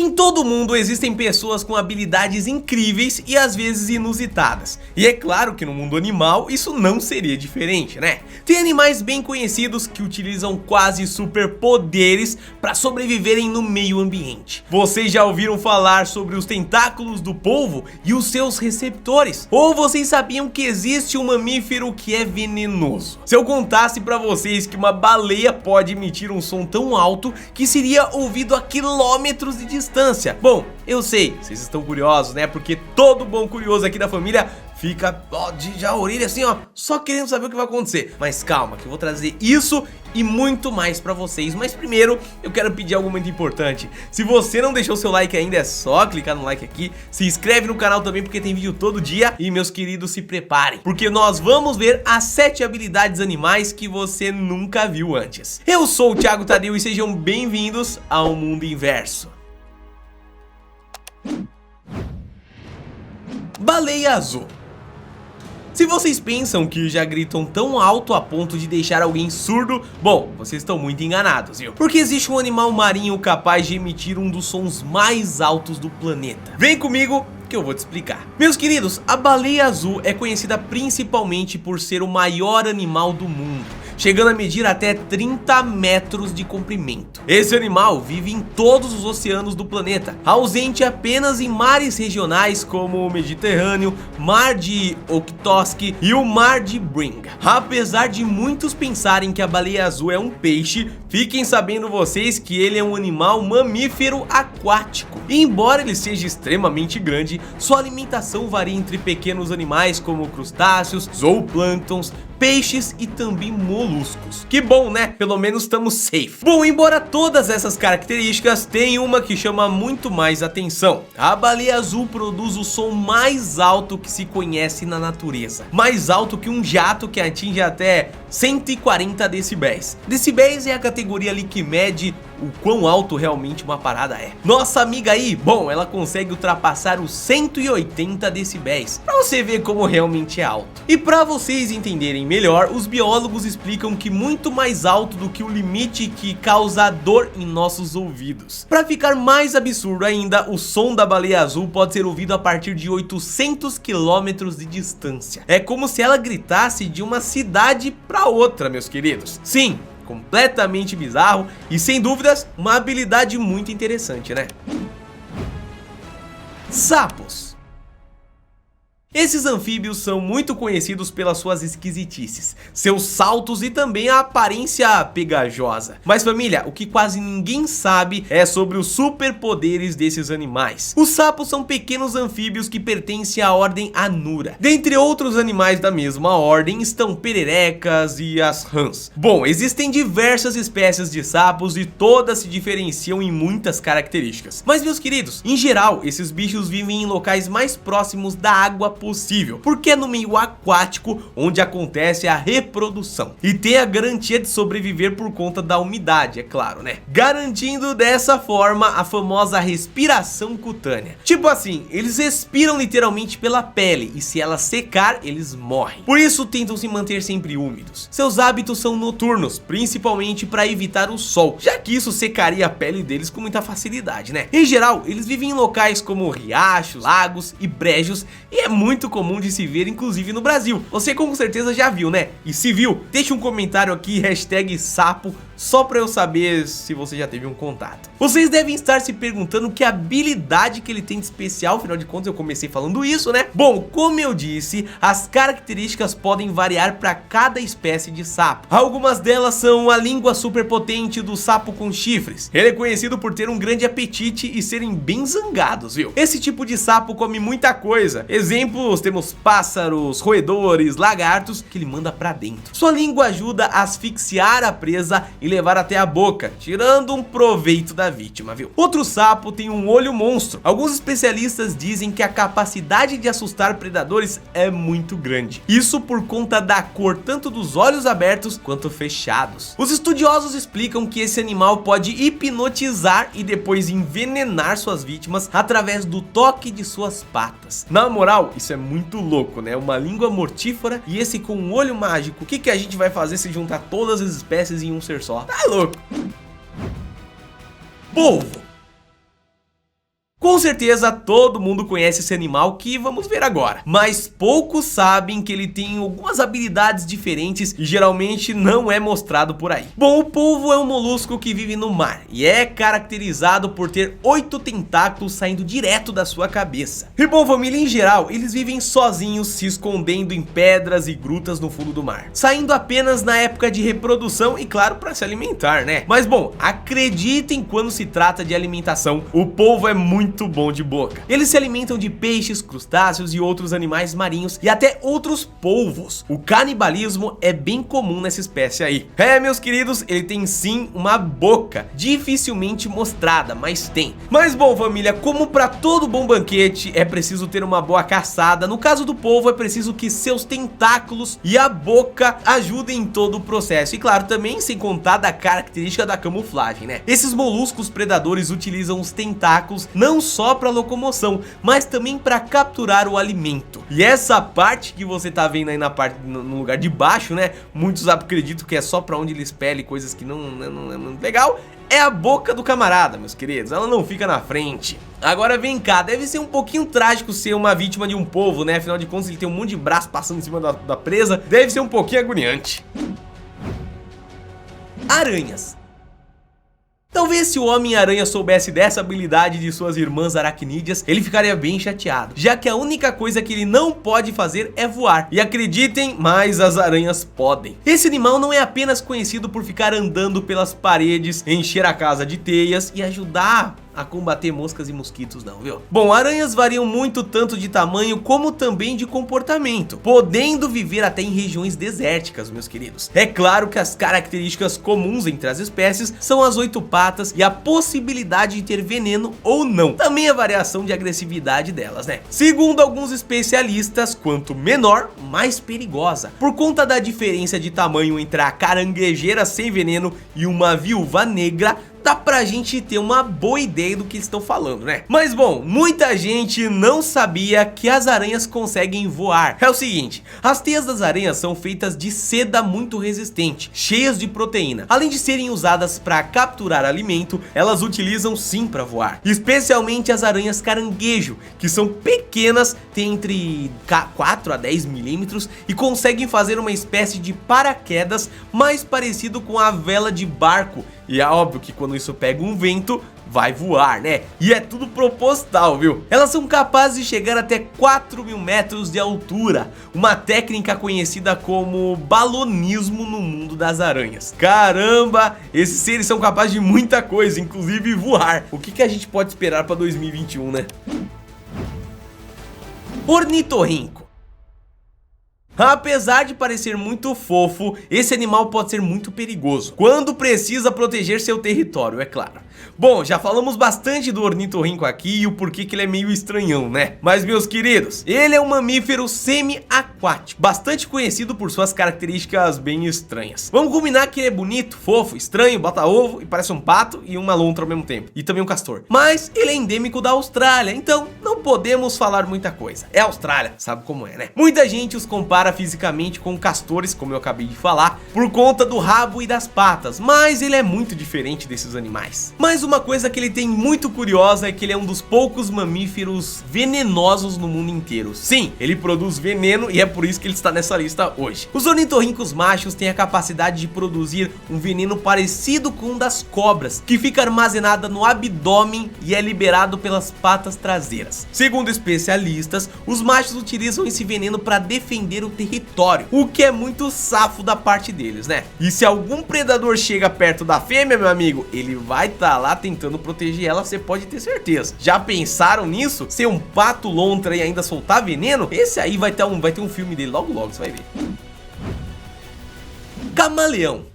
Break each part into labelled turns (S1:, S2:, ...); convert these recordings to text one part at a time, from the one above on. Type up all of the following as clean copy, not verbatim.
S1: Em todo mundo existem pessoas com habilidades incríveis e às vezes inusitadas. E é claro que no mundo animal isso não seria diferente, né? Tem animais bem conhecidos que utilizam quase superpoderes para sobreviverem no meio ambiente. Vocês já ouviram falar sobre os tentáculos do polvo e os seus receptores? Ou vocês sabiam que existe um mamífero que é venenoso? Se eu contasse para vocês que uma baleia pode emitir um som tão alto que seria ouvido a quilômetros de distância. Bom, eu sei, vocês estão curiosos, né? Porque todo bom curioso aqui da família fica de a orelha assim, ó, só querendo saber o que vai acontecer. Mas calma, que eu vou trazer isso e muito mais pra vocês. Mas primeiro, eu quero pedir algo muito importante. Se você não deixou seu like ainda, é só clicar no like aqui. Se inscreve no canal também, porque tem vídeo todo dia. E meus queridos, se preparem, porque nós vamos ver as 7 habilidades animais que você nunca viu antes. Eu sou o Thiago Tadeu e sejam bem-vindos ao Mundo Inverso. Baleia azul. Se vocês pensam que já gritam tão alto a ponto de deixar alguém surdo, bom, vocês estão muito enganados, viu? Porque existe um animal marinho capaz de emitir um dos sons mais altos do planeta. Vem comigo que eu vou te explicar. Meus queridos, a baleia azul é conhecida principalmente por ser o maior animal do mundo, chegando a medir até 30 metros de comprimento. Esse animal vive em todos os oceanos do planeta, ausente apenas em mares regionais como o Mediterrâneo, Mar de Okhotsk e o Mar de Bering. Apesar de muitos pensarem que a baleia azul é um peixe, fiquem sabendo vocês que ele é um animal mamífero aquático. E embora ele seja extremamente grande, sua alimentação varia entre pequenos animais como crustáceos, zooplânctons, peixes e também moluscos. Que bom, né? Pelo menos estamos safe. Bom, embora todas essas características, tem uma que chama muito mais atenção. A baleia azul produz o som mais alto que se conhece na natureza. Mais alto que um jato que atinge até 140 decibéis. Decibéis é a categoria ali que mede o quão alto realmente uma parada é. Nossa amiga aí, bom, ela consegue ultrapassar os 180 decibéis, pra você ver como realmente é alto. E pra vocês entenderem melhor, os biólogos explicam que muito mais alto do que o limite que causa dor em nossos ouvidos. Pra ficar mais absurdo ainda, o som da baleia azul pode ser ouvido a partir de 800 quilômetros de distância. É como se ela gritasse de uma cidade pra outra, meus queridos. Sim, completamente bizarro e sem dúvidas uma habilidade muito interessante, né? Sapos. Esses anfíbios são muito conhecidos pelas suas esquisitices, seus saltos e também a aparência pegajosa. Mas família, o que quase ninguém sabe é sobre os superpoderes desses animais. Os sapos são pequenos anfíbios que pertencem à ordem Anura. Dentre outros animais da mesma ordem estão pererecas e as rãs. Bom, existem diversas espécies de sapos e todas se diferenciam em muitas características. Mas meus queridos, em geral, esses bichos vivem em locais mais próximos da água possível, porque é no meio aquático onde acontece a reprodução e tem a garantia de sobreviver por conta da umidade, é claro, né? Garantindo dessa forma a famosa respiração cutânea. Tipo assim, eles respiram literalmente pela pele e se ela secar, eles morrem. Por isso tentam se manter sempre úmidos. Seus hábitos são noturnos, principalmente para evitar o sol, já que isso secaria a pele deles com muita facilidade, né? Em geral, eles vivem em locais como riachos, lagos e brejos e é muito comum de se ver, inclusive no Brasil. Você com certeza já viu, né? E se viu, deixa um comentário aqui, #sapo, só pra eu saber se você já teve um contato. Vocês devem estar se perguntando que habilidade que ele tem de especial, afinal de contas eu comecei falando isso, né? Bom, como eu disse, as características podem variar para cada espécie de sapo. Algumas delas são a língua super potente do sapo com chifres. Ele é conhecido por ter um grande apetite e serem bem zangados, viu? Esse tipo de sapo come muita coisa. Exemplos, temos pássaros, roedores, lagartos que ele manda pra dentro. Sua língua ajuda a asfixiar a presa e levar até a boca, tirando um proveito da vítima, viu? Outro sapo tem um olho monstro. Alguns especialistas dizem que a capacidade de assustar predadores é muito grande. Isso por conta da cor tanto dos olhos abertos quanto fechados. Os estudiosos explicam que esse animal pode hipnotizar e depois envenenar suas vítimas através do toque de suas patas. Na moral, isso é muito louco, né? Uma língua mortífera e esse com um olho mágico. O que a gente vai fazer se juntar todas as espécies em um ser só? Tá louco? Polvo. Com certeza todo mundo conhece esse animal que vamos ver agora, mas poucos sabem que ele tem algumas habilidades diferentes e geralmente não é mostrado por aí. Bom, o polvo é um molusco que vive no mar e é caracterizado por ter 8 tentáculos saindo direto da sua cabeça. E bom, família, em geral, eles vivem sozinhos, se escondendo em pedras e grutas no fundo do mar, saindo apenas na época de reprodução e claro, para se alimentar, né? Mas bom, acreditem, quando se trata de alimentação, o polvo é muito bom de boca. Eles se alimentam de peixes, crustáceos e outros animais marinhos e até outros polvos. O canibalismo é bem comum nessa espécie aí. É, meus queridos, ele tem sim uma boca, dificilmente mostrada, mas tem. Mas bom, família, como para todo bom banquete é preciso ter uma boa caçada, no caso do polvo é preciso que seus tentáculos e a boca ajudem em todo o processo. E claro, também sem contar da característica da camuflagem, né? Esses moluscos predadores utilizam os tentáculos não só para locomoção, mas também para capturar o alimento. E essa parte que você tá vendo aí no lugar de baixo, né? Muitos acreditam que é só para onde eles pelem, coisas que não é muito legal. É a boca do camarada, meus queridos, ela não fica na frente. Agora vem cá, deve ser um pouquinho trágico ser uma vítima de um polvo, né? Afinal de contas ele tem um monte de braço passando em cima da presa, deve ser um pouquinho agoniante. Aranhas. Talvez se o Homem-Aranha soubesse dessa habilidade de suas irmãs aracnídeas, ele ficaria bem chateado, já que a única coisa que ele não pode fazer é voar. E acreditem, mas as aranhas podem. Esse animal não é apenas conhecido por ficar andando pelas paredes, encher a casa de teias e ajudar a combater moscas e mosquitos não, viu? Bom, aranhas variam muito tanto de tamanho como também de comportamento, podendo viver até em regiões desérticas, meus queridos. É claro que as características comuns entre as espécies são as 8 patas e a possibilidade de ter veneno ou não, também a variação de agressividade delas, né? Segundo alguns especialistas, quanto menor, mais perigosa, por conta da diferença de tamanho entre a caranguejeira sem veneno e uma viúva negra. Dá pra gente ter uma boa ideia do que eles estão falando, né? Mas bom, muita gente não sabia que as aranhas conseguem voar. É o seguinte, as teias das aranhas são feitas de seda muito resistente, cheias de proteína. Além de serem usadas para capturar alimento, elas utilizam sim para voar. Especialmente as aranhas caranguejo, que são pequenas, têm entre 4 a 10 milímetros e conseguem fazer uma espécie de paraquedas mais parecido com a vela de barco. E é óbvio que quando isso pega um vento, vai voar, né? E é tudo proposital, viu? Elas são capazes de chegar até 4.000 metros de altura, uma técnica conhecida como balonismo no mundo das aranhas. Caramba, esses seres são capazes de muita coisa, inclusive voar. O que a gente pode esperar para 2021, né? Ornitorrinco. Apesar de parecer muito fofo, esse animal pode ser muito perigoso quando precisa proteger seu território, é claro. Bom, já falamos bastante do ornitorrinco aqui e o porquê que ele é meio estranhão, né? Mas meus queridos, ele é um mamífero semi-aquático, bastante conhecido por suas características bem estranhas. Vamos combinar que ele é bonito, fofo, estranho, bota ovo e parece um pato e uma lontra ao mesmo tempo. E também um castor. Mas ele é endêmico da Austrália, então não podemos falar muita coisa. É Austrália, sabe como é, né? Muita gente os compara fisicamente com castores, como eu acabei de falar, por conta do rabo e das patas, mas ele é muito diferente desses animais. Mas uma coisa que ele tem muito curiosa é que ele é um dos poucos mamíferos venenosos no mundo inteiro. Sim, ele produz veneno e é por isso que ele está nessa lista hoje. Os ornitorrincos machos têm a capacidade de produzir um veneno parecido com o das cobras, que fica armazenada no abdômen e é liberado pelas patas traseiras. Segundo especialistas, os machos utilizam esse veneno para defender o território, o que é muito safo da parte deles, né? E se algum predador chega perto da fêmea, meu amigo, ele vai estar lá tentando proteger ela, você pode ter certeza. Já pensaram nisso? Ser um pato lontra e ainda soltar veneno? Esse aí vai ter um filme dele logo logo, você vai ver. Camaleão.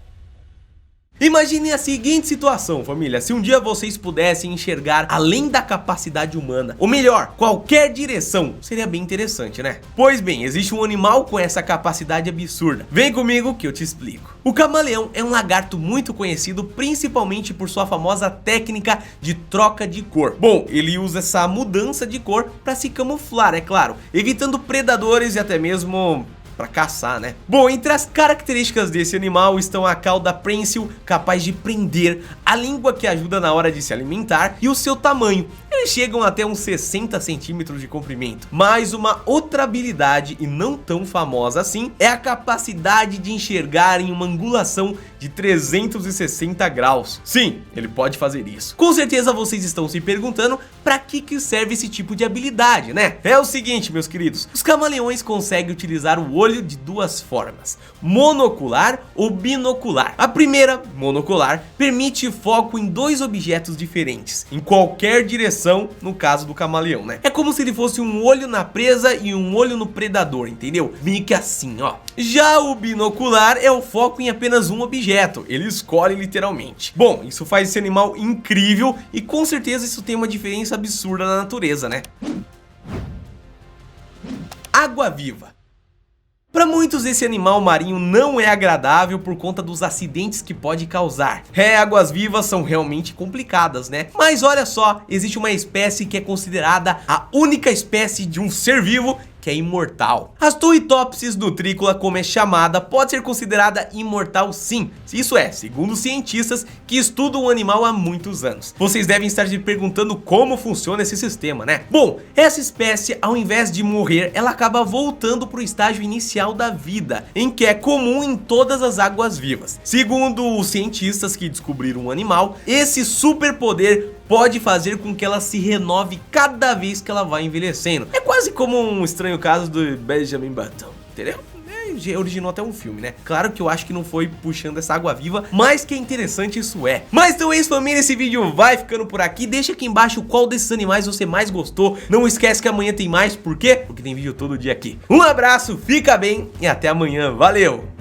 S1: Imagine a seguinte situação, família, se um dia vocês pudessem enxergar além da capacidade humana, ou melhor, qualquer direção, seria bem interessante, né? Pois bem, existe um animal com essa capacidade absurda. Vem comigo que eu te explico. O camaleão é um lagarto muito conhecido principalmente por sua famosa técnica de troca de cor. Bom, ele usa essa mudança de cor para se camuflar, é claro, evitando predadores e até mesmo para caçar, né? Bom, entre as características desse animal estão a cauda prênsil, capaz de prender, a língua que ajuda na hora de se alimentar e o seu tamanho, eles chegam até uns 60 centímetros de comprimento. Mas uma outra habilidade, e não tão famosa assim, é a capacidade de enxergar em uma angulação de 360 graus. Sim, ele pode fazer isso. Com certeza vocês estão se perguntando para que serve esse tipo de habilidade, né? É o seguinte, meus queridos, os camaleões conseguem utilizar o olho de duas formas, monocular ou binocular. A primeira, monocular, permite foco em dois objetos diferentes, em qualquer direção, no caso do camaleão, né? É como se ele fosse um olho na presa e um olho no predador, entendeu? Meio que assim, ó. Já o binocular é o foco em apenas um objeto, ele escolhe literalmente. Bom, isso faz esse animal incrível e com certeza isso tem uma diferença absurda na natureza, né? Água-viva. Para muitos esse animal marinho não é agradável por conta dos acidentes que pode causar. Águas-vivas são realmente complicadas, né? Mas olha só, existe uma espécie que é considerada a única espécie de um ser vivo que é imortal. A Turritopsis nutrícola, como é chamada, pode ser considerada imortal sim. Isso é, segundo cientistas que estudam o animal há muitos anos. Vocês devem estar se perguntando como funciona esse sistema, né? Bom, essa espécie, ao invés de morrer, ela acaba voltando para o estágio inicial da vida, em que é comum em todas as águas vivas. Segundo os cientistas que descobriram o animal, esse superpoder pode fazer com que ela se renove cada vez que ela vai envelhecendo. É quase como um estranho caso do Benjamin Button, entendeu? Originou até um filme, né? Claro que eu acho que não foi puxando essa água viva, mas que é interessante isso é. Mas então é isso, família, esse vídeo vai ficando por aqui. Deixa aqui embaixo qual desses animais você mais gostou. Não esquece que amanhã tem mais, por quê? Porque tem vídeo todo dia aqui. Um abraço, fica bem e até amanhã, valeu!